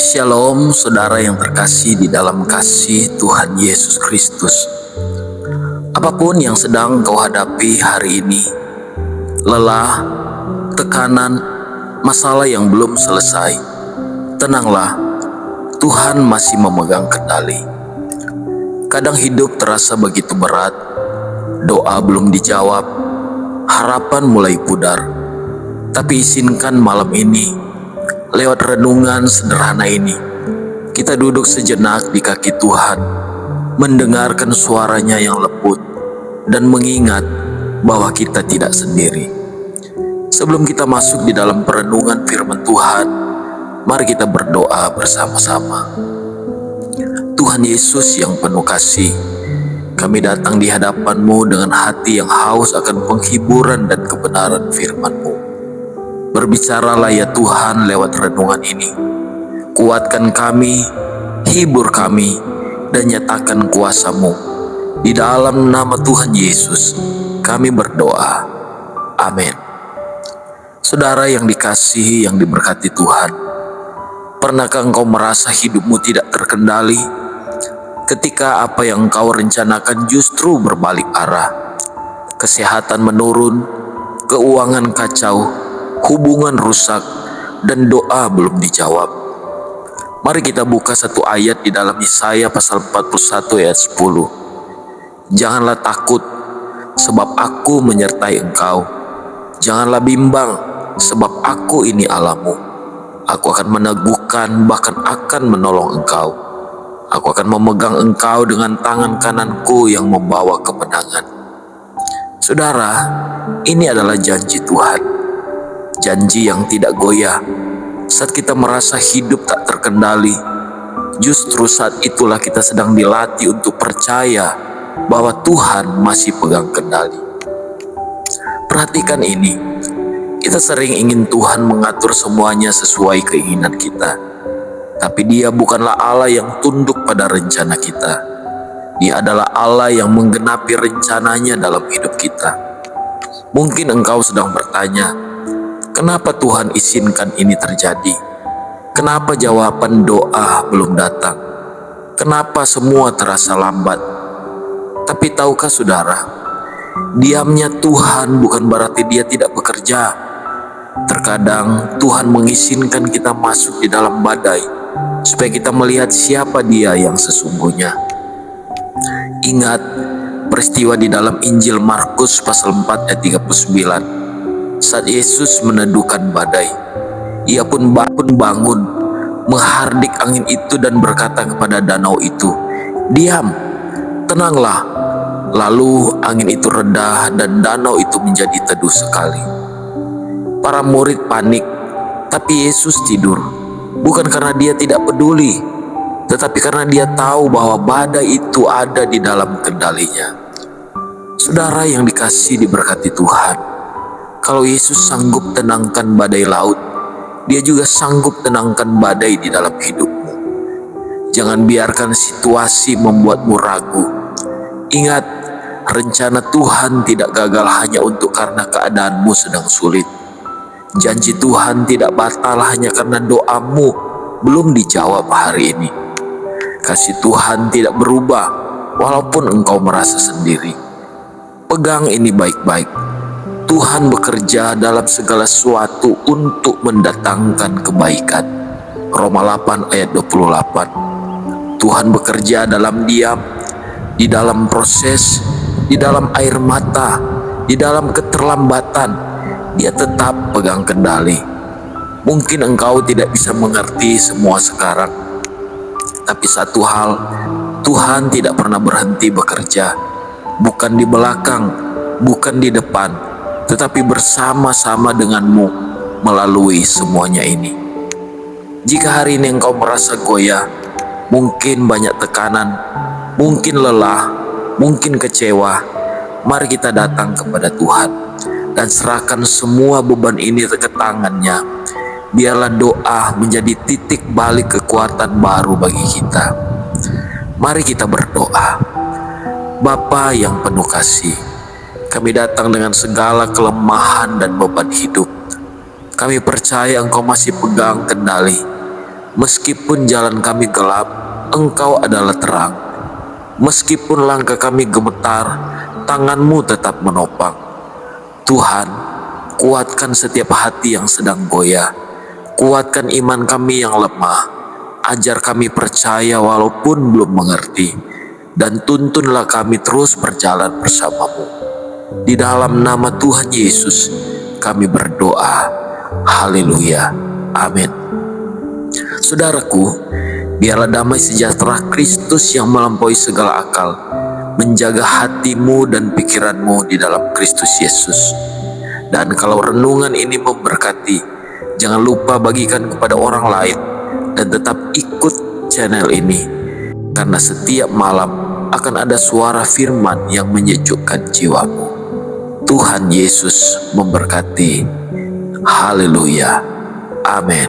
Shalom saudara yang terkasih di dalam kasih Tuhan Yesus Kristus. Apapun yang sedang kau hadapi hari ini, lelah, tekanan, masalah yang belum selesai, tenanglah, Tuhan masih memegang kendali. Kadang hidup terasa begitu berat, doa belum dijawab, harapan mulai pudar. Tapi izinkan malam ini, lewat renungan sederhana ini, kita duduk sejenak di kaki Tuhan, mendengarkan suaranya yang lembut, dan mengingat bahwa kita tidak sendiri. Sebelum kita masuk di dalam perenungan firman Tuhan, mari kita berdoa bersama-sama. Tuhan Yesus yang penuh kasih, kami datang di hadapan-Mu dengan hati yang haus akan penghiburan dan kebenaran firman-Mu. Berbicaralah ya Tuhan lewat renungan ini. Kuatkan kami, hibur kami, dan nyatakan kuasa-Mu. Di dalam nama Tuhan Yesus, kami berdoa. Amin. Saudara yang dikasihi, yang diberkati Tuhan, pernahkah engkau merasa hidupmu tidak terkendali? Ketika apa yang engkau rencanakan justru berbalik arah. Kesehatan menurun, keuangan kacau, hubungan rusak, dan doa belum dijawab. Mari kita buka satu ayat di dalam Yesaya pasal 41 ayat 10. Janganlah takut, sebab aku menyertai engkau. Janganlah bimbang, sebab aku ini Allahmu. Aku akan meneguhkan, bahkan akan menolong engkau. Aku akan memegang engkau dengan tangan kananku yang membawa kemenangan. Saudara, ini adalah janji Tuhan. Janji yang tidak goyah. Saat kita merasa hidup tak terkendali, justru saat itulah kita sedang dilatih untuk percaya bahwa Tuhan masih pegang kendali. Perhatikan ini, kita sering ingin Tuhan mengatur semuanya sesuai keinginan kita. Tapi Dia bukanlah Allah yang tunduk pada rencana kita. Dia adalah Allah yang menggenapi rencananya dalam hidup kita. Mungkin engkau sedang bertanya, kenapa Tuhan izinkan ini terjadi? Kenapa jawaban doa belum datang? Kenapa semua terasa lambat? Tapi tahukah saudara, diamnya Tuhan bukan berarti Dia tidak bekerja. Terkadang Tuhan mengizinkan kita masuk di dalam badai, supaya kita melihat siapa Dia yang sesungguhnya. Ingat peristiwa di dalam Injil Markus pasal 4 ayat 39. Saat Yesus meneduhkan badai, Ia pun bangun, menghardik angin itu dan berkata kepada danau itu, "Diam, tenanglah." Lalu angin itu reda dan danau itu menjadi teduh sekali. Para murid panik, tapi Yesus tidur. Bukan karena Dia tidak peduli, tetapi karena Dia tahu bahwa badai itu ada di dalam kendalinya. Saudara yang dikasihi diberkati Tuhan, kalau Yesus sanggup tenangkan badai laut, Dia juga sanggup tenangkan badai di dalam hidupmu. Jangan biarkan situasi membuatmu ragu. Ingat, rencana Tuhan tidak gagal hanya untuk karena keadaanmu sedang sulit. Janji Tuhan tidak batal hanya karena doamu belum dijawab hari ini. Kasih Tuhan tidak berubah walaupun engkau merasa sendiri. Pegang ini baik-baik. Tuhan bekerja dalam segala sesuatu untuk mendatangkan kebaikan. Roma 8 ayat 28. Tuhan bekerja dalam diam, di dalam proses, di dalam air mata, di dalam keterlambatan. Dia tetap pegang kendali. Mungkin engkau tidak bisa mengerti semua sekarang, tapi satu hal, Tuhan tidak pernah berhenti bekerja. Bukan di belakang, bukan di depan, tetapi bersama-sama denganmu melalui semuanya ini. Jika hari ini engkau merasa goyah, mungkin banyak tekanan, mungkin lelah, mungkin kecewa, mari kita datang kepada Tuhan dan serahkan semua beban ini ke tangan-Nya. Biarlah doa menjadi titik balik kekuatan baru bagi kita. Mari kita berdoa. Bapa yang penuh kasih, kami datang dengan segala kelemahan dan beban hidup. Kami percaya Engkau masih pegang kendali. Meskipun jalan kami gelap, Engkau adalah terang. Meskipun langkah kami gemetar, tangan-Mu tetap menopang. Tuhan, kuatkan setiap hati yang sedang goyah. Kuatkan iman kami yang lemah. Ajar kami percaya walaupun belum mengerti. Dan tuntunlah kami terus berjalan bersama-Mu. Di dalam nama Tuhan Yesus, kami berdoa. Haleluya. Amin. Saudaraku, biarlah damai sejahtera Kristus yang melampaui segala akal menjaga hatimu dan pikiranmu di dalam Kristus Yesus. Dan kalau renungan ini memberkati, jangan lupa bagikan kepada orang lain dan tetap ikut channel ini, karena setiap malam akan ada suara firman yang menyejukkan jiwamu. Tuhan Yesus memberkati. Haleluya. Amin.